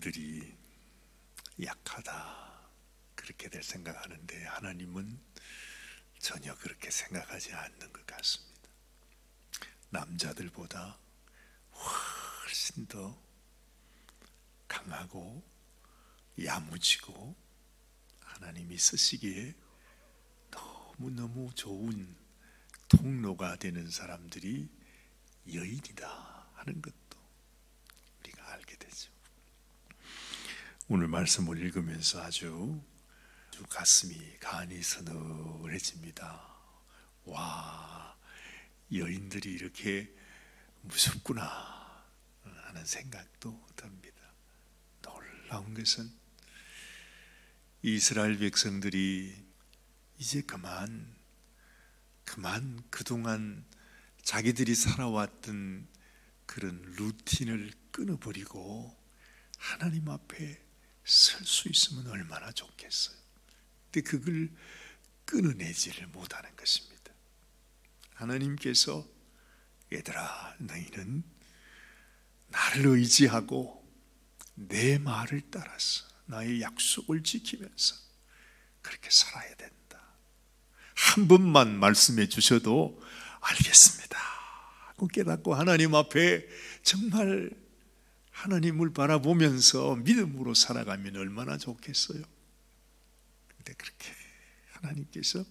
여인들이 약하다 그렇게들 생각하는데 하나님은 전혀 그렇게 생각하지 않는 것 같습니다. 남자들보다 훨씬 더 강하고 야무지고 하나님이 쓰시기에 너무너무 좋은 통로가 되는 사람들이 여인이다 하는 것도 우리가 알게 되죠. 오늘 말씀을 읽으면서 아주 가슴이 간이 서늘해집니다. 와, 여인들이 이렇게 무섭구나 하는 생각도 듭니다. 놀라운 것은 이스라엘 백성들이 이제 그만 그동안 자기들이 살아왔던 그런 루틴을 끊어버리고 하나님 앞에 설 수 있으면 얼마나 좋겠어요. 근데 그걸 끊어내지를 못하는 것입니다. 하나님께서 얘들아 너희는 나를 의지하고 내 말을 따라서 나의 약속을 지키면서 그렇게 살아야 된다. 한 번만 말씀해 주셔도 알겠습니다 하고 깨닫고 하나님 앞에 정말 하나님을 바라보면서 믿음으로 살아가면 얼마나 좋겠어요. 그런데 그렇게 하나님께서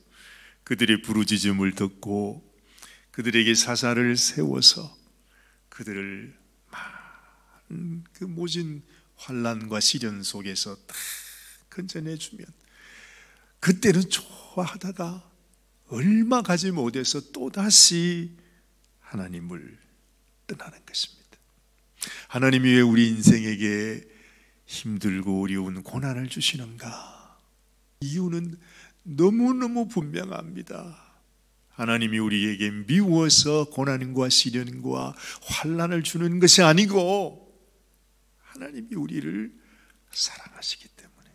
그들의 부르짖음을 듣고 그들에게 사사를 세워서 그들을 많은 그 모진 환난과 시련 속에서 딱 건져내주면 그때는 좋아하다가 얼마 가지 못해서 또다시 하나님을 떠나는 것입니다. 하나님이 왜 우리 인생에게 힘들고 어려운 고난을 주시는가? 이유는 너무너무 분명합니다. 하나님이 우리에게 미워서 고난과 시련과 환난을 주는 것이 아니고 하나님이 우리를 사랑하시기 때문에.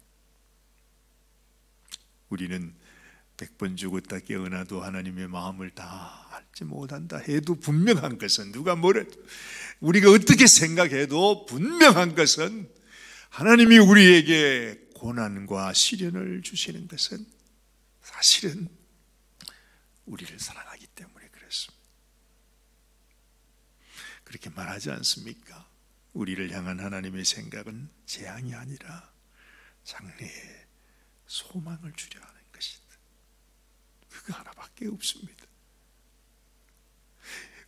우리는 100번 죽었다 깨어나도 하나님의 마음을 다 알지 못한다 해도 분명한 것은 누가 뭐래도 우리가 어떻게 생각해도 분명한 것은 하나님이 우리에게 고난과 시련을 주시는 것은 사실은 우리를 사랑하기 때문에 그렇습니다. 그렇게 말하지 않습니까? 우리를 향한 하나님의 생각은 재앙이 아니라 장래에 소망을 주려 하는 것이다. 그거 하나밖에 없습니다.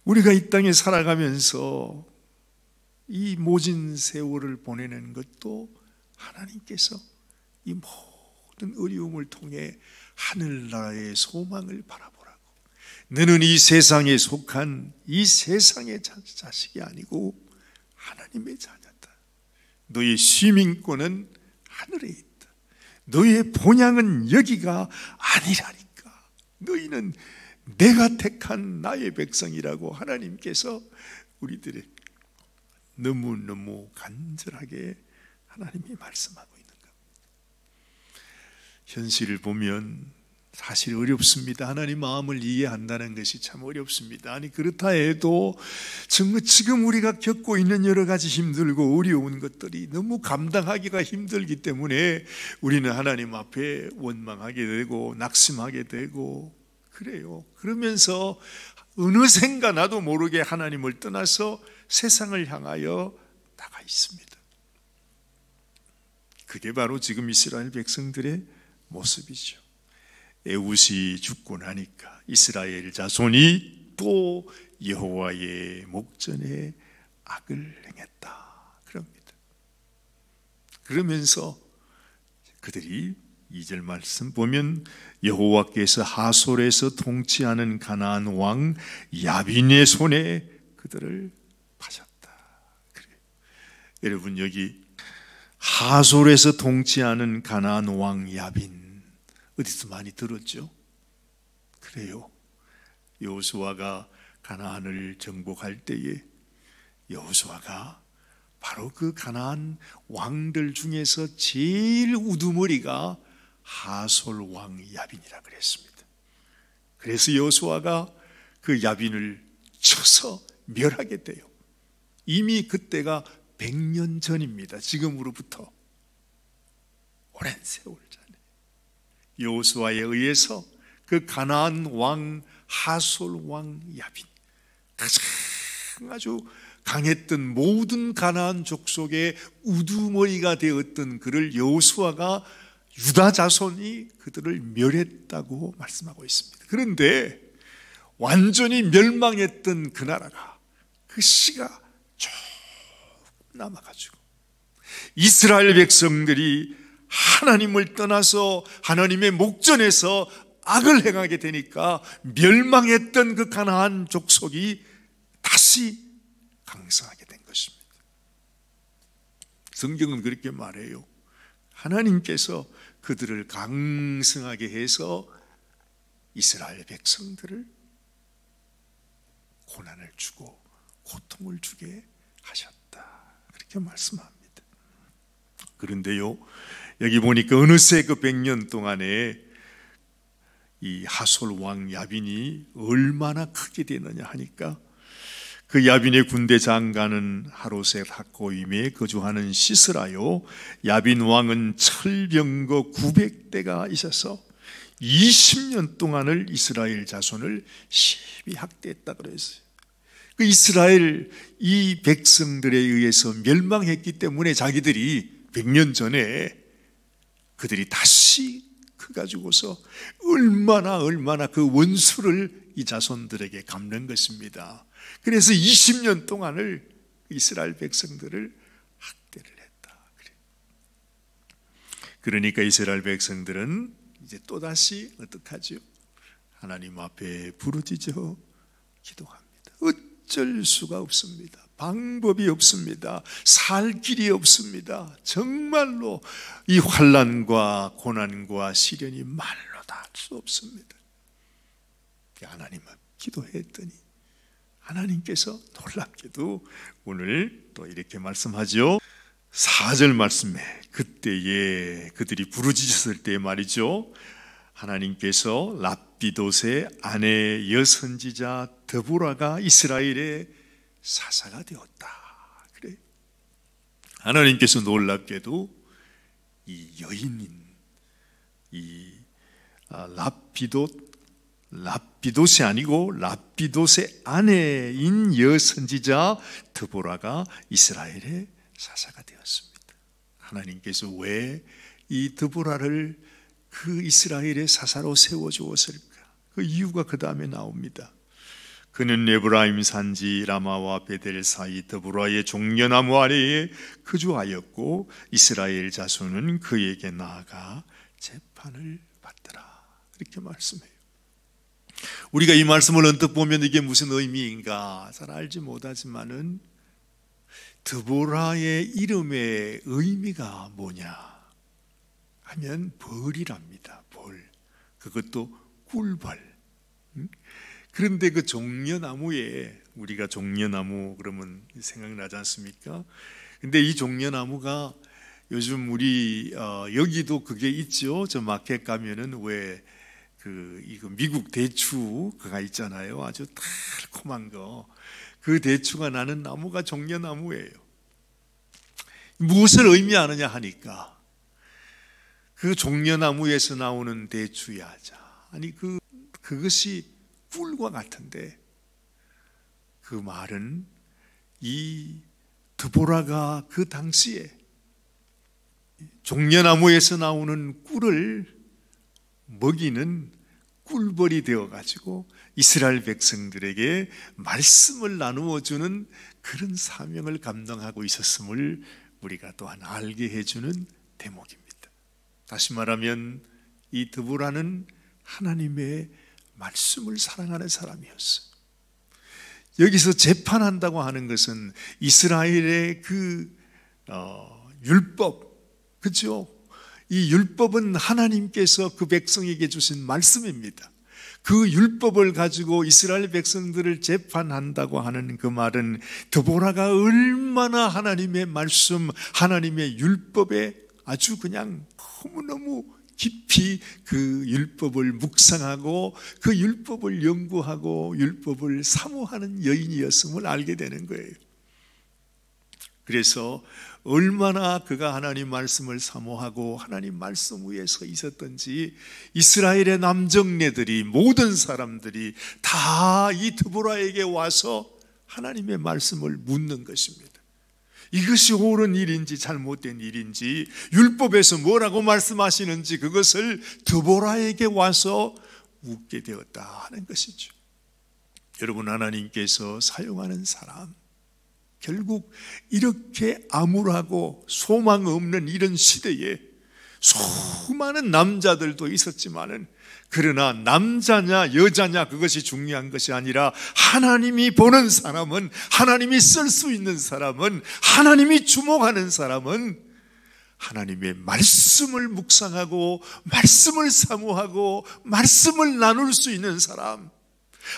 우리가 이 땅에 살아가면서 이 모진 세월을 보내는 것도 하나님께서 이 모든 어려움을 통해 하늘나라의 소망을 바라보라고. 너는 이 세상에 속한 이 세상의 자식이 아니고 하나님의 자녀다. 너의 시민권은 하늘에 있다. 너의 본향은 여기가 아니라니까. 너희는 내가 택한 나의 백성이라고 하나님께서 우리들의 너무너무 간절하게 하나님이 말씀하고 있는 겁니다. 현실을 보면 사실 어렵습니다. 하나님 마음을 이해한다는 것이 참 어렵습니다. 아니 그렇다 해도 지금 우리가 겪고 있는 여러 가지 힘들고 어려운 것들이 너무 감당하기가 힘들기 때문에 우리는 하나님 앞에 원망하게 되고 낙심하게 되고 그래요. 그러면서 어느샌가 나도 모르게 하나님을 떠나서 세상을 향하여 나가 있습니다. 그게 바로 지금 이스라엘 백성들의 모습이죠. 에훗이 죽고 나니까 이스라엘 자손이 또 여호와의 목전에 악을 행했다 그럽니다. 그러면서 그들이 2절 말씀 보면 여호와께서 하솔에서 통치하는 가나안 왕 야빈의 손에 그들을 파셨다. 그래요. 여러분 여기 하솔에서 통치하는 가나안 왕 야빈 어디서 많이 들었죠? 그래요. 여호수아가 가나안을 정복할 때에 여호수아가 바로 그 가나안 왕들 중에서 제일 우두머리가 하솔 왕 야빈이라 그랬습니다. 그래서 여호수아가 그 야빈을 쳐서 멸하게 돼요. 이미 그때가 100년 전입니다. 지금으로부터 오랜 세월 전에 여호수아에 의해서 그 가나안 왕 하솔 왕 야빈, 가장 아주 강했던 모든 가나안 족속의 우두머리가 되었던 그를 여호수아가 유다 자손이 그들을 멸했다고 말씀하고 있습니다. 그런데 완전히 멸망했던 그 나라가, 그 씨가 쭉 남아가지고 이스라엘 백성들이 하나님을 떠나서 하나님의 목전에서 악을 행하게 되니까 멸망했던 그 가나안 족속이 다시 강성하게 된 것입니다. 성경은 그렇게 말해요. 하나님께서 그들을 강성하게 해서 이스라엘 백성들을 고난을 주고 고통을 주게 하셨다, 그렇게 말씀합니다. 그런데요, 여기 보니까 어느새 그 100년 동안에 이 하솔 왕 야빈이 얼마나 크게 되느냐 하니까, 그 야빈의 군대 장관은 하로셋 학고임에 거주하는 시스라요, 야빈 왕은 철병거 900대가 있어서 20년 동안을 이스라엘 자손을 심히 학대했다 그랬어요. 그 이스라엘 이 백성들에 의해서 멸망했기 때문에 자기들이 100년 전에 그들이 다시 가지고서 얼마나 그 원수를 이 자손들에게 갚는 것입니다. 그래서 20년 동안을 이스라엘 백성들을 학대를 했다. 그러니까 이스라엘 백성들은 이제 또다시 어떡하죠? 하나님 앞에 부르짖어 기도합니다. 어쩔 수가 없습니다. 방법이 없습니다. 살 길이 없습니다. 정말로 이 환난과 고난과 시련이 말로 다 할 수 없습니다. 하나님 앞에 기도했더니 하나님께서 놀랍게도 오늘 또 이렇게 말씀하죠. 4절 말씀에, 그때에 그들이 부르짖었을 때 말이죠, 하나님께서 랍비돗의 아내 여선지자 드보라가 이스라엘의 사사가 되었다. 그래, 하나님께서 놀랍게도 이 여인인 이 랍비돗이 아니고 랍비돗의 아내인 여선지자 드보라가 이스라엘의 사사가 되었습니다. 하나님께서 왜 이 드보라를 그 이스라엘의 사사로 세워주었을까? 그 이유가 그 다음에 나옵니다. 그는 에브라임 산지 라마와 베델 사이 드보라의 종려나무 아래에 거주하였고 이스라엘 자손은 그에게 나아가 재판을 받더라, 이렇게 말씀해요. 우리가 이 말씀을 언뜻 보면 이게 무슨 의미인가 잘 알지 못하지만은, 드보라의 이름의 의미가 뭐냐 하면 벌이랍니다. 벌, 그것도 꿀벌. 그런데 그 종려나무에, 우리가 종려나무 그러면 생각나지 않습니까? 근데 이 종려나무가 요즘 우리 여기도 그게 있죠. 저 마켓 가면은 왜 이거 미국 대추 그가 있잖아요. 아주 달콤한 거. 그 대추가 나는 나무가 종려나무예요. 무엇을 의미하느냐 하니까, 그 종려나무에서 나오는 대추야자, 아니 그것이 꿀과 같은데, 그 말은 이 드보라가 그 당시에 종려나무에서 나오는 꿀을 먹이는 꿀벌이 되어가지고 이스라엘 백성들에게 말씀을 나누어 주는 그런 사명을 감당하고 있었음을 우리가 또한 알게 해주는 대목입니다. 다시 말하면 이 드보라는 하나님의 말씀을 사랑하는 사람이었어요. 여기서 재판한다고 하는 것은 이스라엘의 그 율법, 그렇죠? 이 율법은 하나님께서 그 백성에게 주신 말씀입니다. 그 율법을 가지고 이스라엘 백성들을 재판한다고 하는 그 말은, 드보라가 얼마나 하나님의 말씀, 하나님의 율법에 아주 그냥 너무너무 깊이 그 율법을 묵상하고 그 율법을 연구하고 율법을 사모하는 여인이었음을 알게 되는 거예요. 그래서 얼마나 그가 하나님 말씀을 사모하고 하나님 말씀 위에 서 있었던지 이스라엘의 남정네들이, 모든 사람들이 다 이 드보라에게 와서 하나님의 말씀을 묻는 것입니다. 이것이 옳은 일인지 잘못된 일인지, 율법에서 뭐라고 말씀하시는지 그것을 드보라에게 와서 묻게 되었다 하는 것이죠. 여러분, 하나님께서 사용하는 사람, 결국 이렇게 암울하고 소망 없는 이런 시대에 수많은 남자들도 있었지만은, 그러나 남자냐 여자냐 그것이 중요한 것이 아니라 하나님이 보는 사람은, 하나님이 쓸 수 있는 사람은, 하나님이 주목하는 사람은 하나님의 말씀을 묵상하고 말씀을 사모하고 말씀을 나눌 수 있는 사람,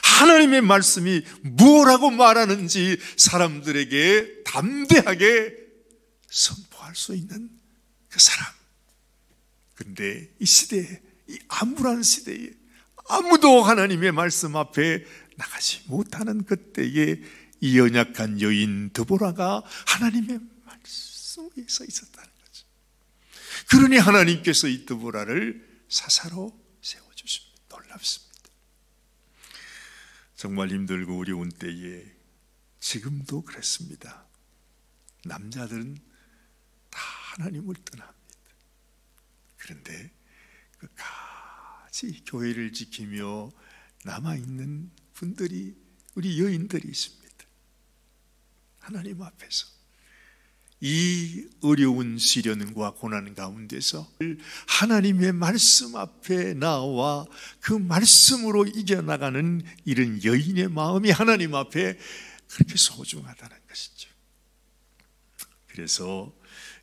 하나님의 말씀이 무엇라고 말하는지 사람들에게 담대하게 선포할 수 있는 그 사람. 그런데 이 시대에, 이 암울한 시대에 아무도 하나님의 말씀 앞에 나가지 못하는 그때에 이 연약한 여인 드보라가 하나님의 말씀 위에 서 있었다는 거죠. 그러니 하나님께서 이 드보라를 사사로 세워주십니다. 놀랍습니다. 정말 힘들고 어려운 때에 지금도 그렇습니다. 남자들은 다 하나님을 떠납니다. 그런데 끝까지 교회를 지키며 남아있는 분들이, 우리 여인들이 있습니다. 하나님 앞에서 이 어려운 시련과 고난 가운데서 하나님의 말씀 앞에 나와 그 말씀으로 이겨나가는 이런 여인의 마음이 하나님 앞에 그렇게 소중하다는 것이죠. 그래서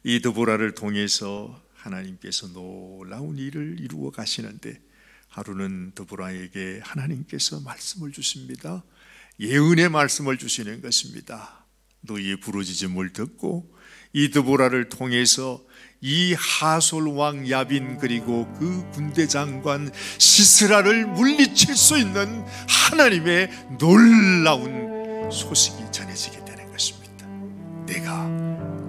이 드보라를 통해서 하나님께서 놀라운 일을 이루어 가시는데, 하루는 드보라에게 하나님께서 말씀을 주십니다. 예언의 말씀을 주시는 것입니다. 너희의 부르짖음을 듣고 이 드보라를 통해서 이 하솔 왕 야빈, 그리고 그 군대 장관 시스라를 물리칠 수 있는 하나님의 놀라운 소식이 전해지게 되는 것입니다. 내가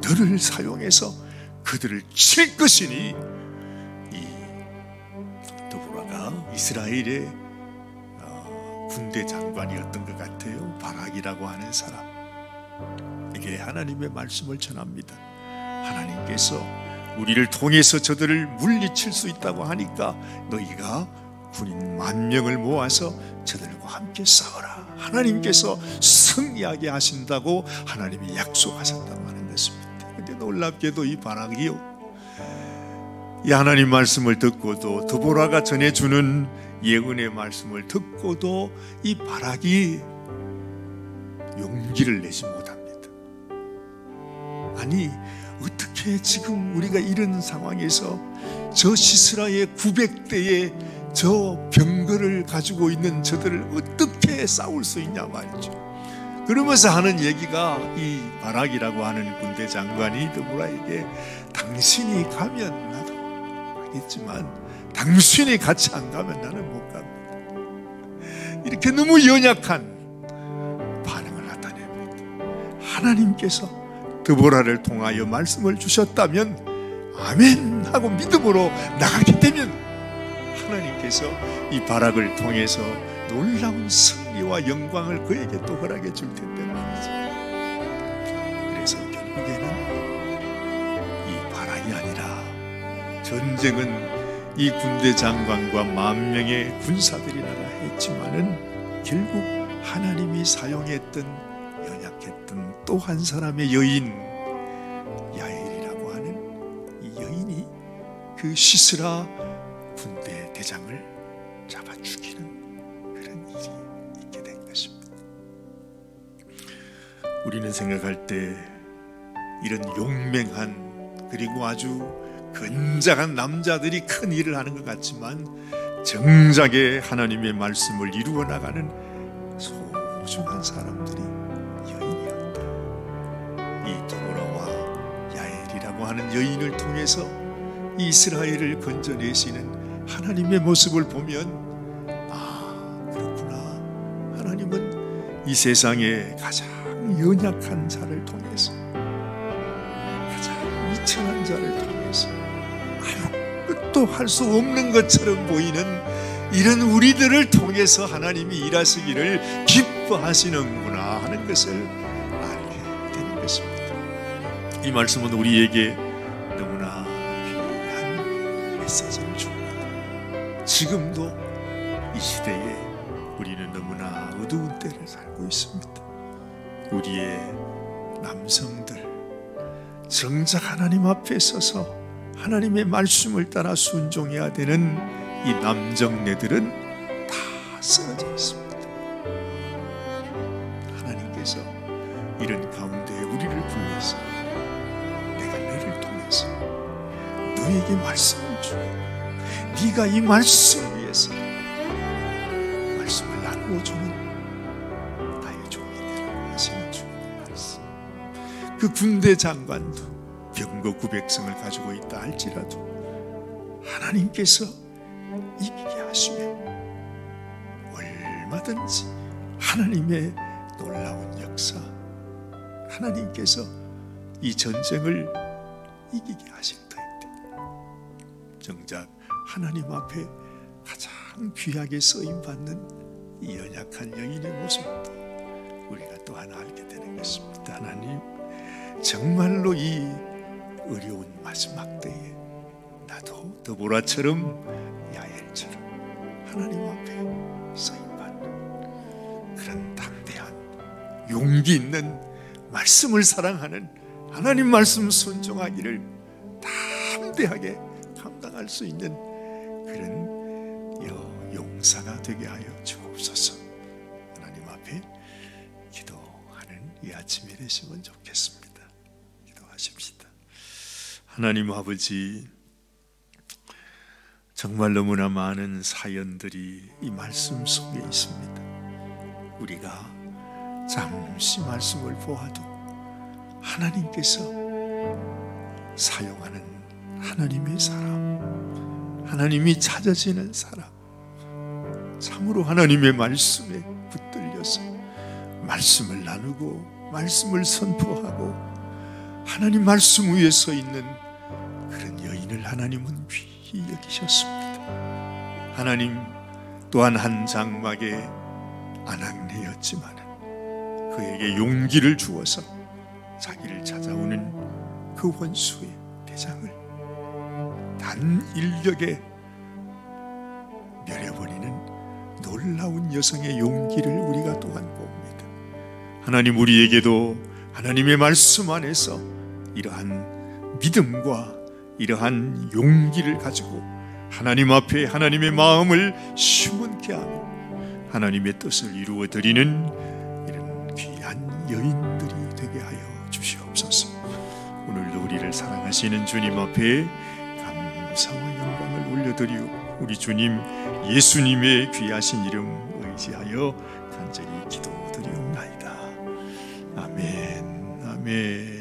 너를 사용해서 그들을 칠 것이니. 이 드보라가 이스라엘의 군대 장관이었던 것 같아요. 바락이라고 하는 사람에게 하나님의 말씀을 전합니다. 하나님께서 우리를 통해서 저들을 물리칠 수 있다고 하니까 너희가 군인 10,000명을 모아서 저들과 함께 싸워라. 하나님께서 승리하게 하신다고 하나님이 약속하셨다고 하는 것입니다. 근데 놀랍게도 이 바락이요, 이 하나님 말씀을 듣고도, 드보라가 전해주는 예언의 말씀을 듣고도 이 바락이 용기를 내지 못합니다. 아니, 어떻게 지금 우리가 이런 상황에서 저 시스라의 900대의 저 병거를 가지고 있는 저들을 어떻게 싸울 수 있냐 말이죠. 그러면서 하는 얘기가, 이 바락이라고 하는 군대 장관이 드보라에게 당신이 가면 나도 가겠지만 당신이 같이 안 가면 나는 못 갑니다. 이렇게 너무 연약한 반응을 나타냅니다. 하나님께서 드보라를 통하여 말씀을 주셨다면 아멘 하고 믿음으로 나가게 되면 하나님께서 이 바락을 통해서 놀라운 승리와 영광을 그에게 또 허락해 줄 텐데 말이죠. 그래서 결국에는 이 바락이 아니라 전쟁은 이 군대 장관과 10,000명의 군사들이 나가 했지만은 결국 하나님이 사용했던 연약했던 또 한 사람의 여인 야엘이라고 하는 이 여인이 그 시스라 군대 대장을 잡아 죽이는 그런 일이 있게 된 것입니다. 우리는 생각할 때 이런 용맹한, 그리고 아주 건장한 남자들이 큰 일을 하는 것 같지만 정작에 하나님의 말씀을 이루어 나가는 소중한 사람들이 여인이었다. 이 드보라와 야엘이라고 하는 여인을 통해서 이스라엘을 건져내시는 하나님의 모습을 보면, 아, 그렇구나. 하나님은 이 세상에 가장 연약한 자를 통해서 비천한 자를 통해서 아무것도 할 수 없는 것처럼 보이는 이런 우리들을 통해서 하나님이 일하시기를 기뻐하시는구나 하는 것을 알게 되는 것입니다. 이 말씀은 우리에게 너무나 귀한 메시지를 줍니다. 지금도 이 시대에 우리는 너무나 어두운 때를 살고 있습니다. 우리의 남성들 정작 하나님 앞에 서서 하나님의 말씀을 따라 순종해야 되는 이 남정네들은 다 쓰러져 있습니다. 하나님께서 이런 가운데 우리를 불러서 내가 너를 통해서 너에게 말씀을 주고 네가 이 말씀을 위해서 말씀을 나누어 주는 나의 종이 되라고 하시는 주님의 말씀. 그 군대 장관도 병거 900성을 가지고 있다 할지라도 하나님께서 이기게 하시면 얼마든지 하나님의 놀라운 역사, 하나님께서 이 전쟁을 이기게 하실 터인데 정작 하나님 앞에 가장 귀하게 쓰임받는 이 연약한 여인의 모습도 우리가 또 하나 알게 되는 것입니다. 하나님, 정말로 이 어려운 마지막 때에 나도 드보라처럼 야엘처럼 하나님 앞에 쓰임받는 그런 담대한 용기 있는 말씀을 사랑하는 하나님 말씀 순종하기를 담대하게 감당할 수 있는 그런 용사가 되게 하여 주옵소서. 하나님 앞에 기도하는 이 아침이 되시면 좋겠습니다. 기도하십시다. 하나님 아버지, 정말 너무나 많은 사연들이 이 말씀 속에 있습니다. 우리가 잠시 말씀을 보아도 하나님께서 사용하는 하나님의 사람, 하나님이 찾아지는 사람, 참으로 하나님의 말씀에 붙들려서 말씀을 나누고 말씀을 선포하고 하나님 말씀 위에 서 있는 그런 여인을 하나님은 귀히 여기셨습니다. 하나님 또한 한 장막의 아낙네였지만 그에게 용기를 주어서 자기를 찾아오는 그 원수의 대장을 단 인력에 멸해버리는 놀라운 여성의 용기를 우리가 또한 봅니다. 하나님, 우리에게도 하나님의 말씀 안에서 이러한 믿음과 이러한 용기를 가지고 하나님 앞에 하나님의 마음을 시원케 하고 하나님의 뜻을 이루어 드리는 이런 귀한 여인들이 되게 하여 주시옵소서. 오늘도 우리를 사랑하시는 주님 앞에 감사와 영광을 올려드리고 우리 주님 예수님의 귀하신 이름 의지하여 간절히 기도드리옵나이다. 아멘. 아멘.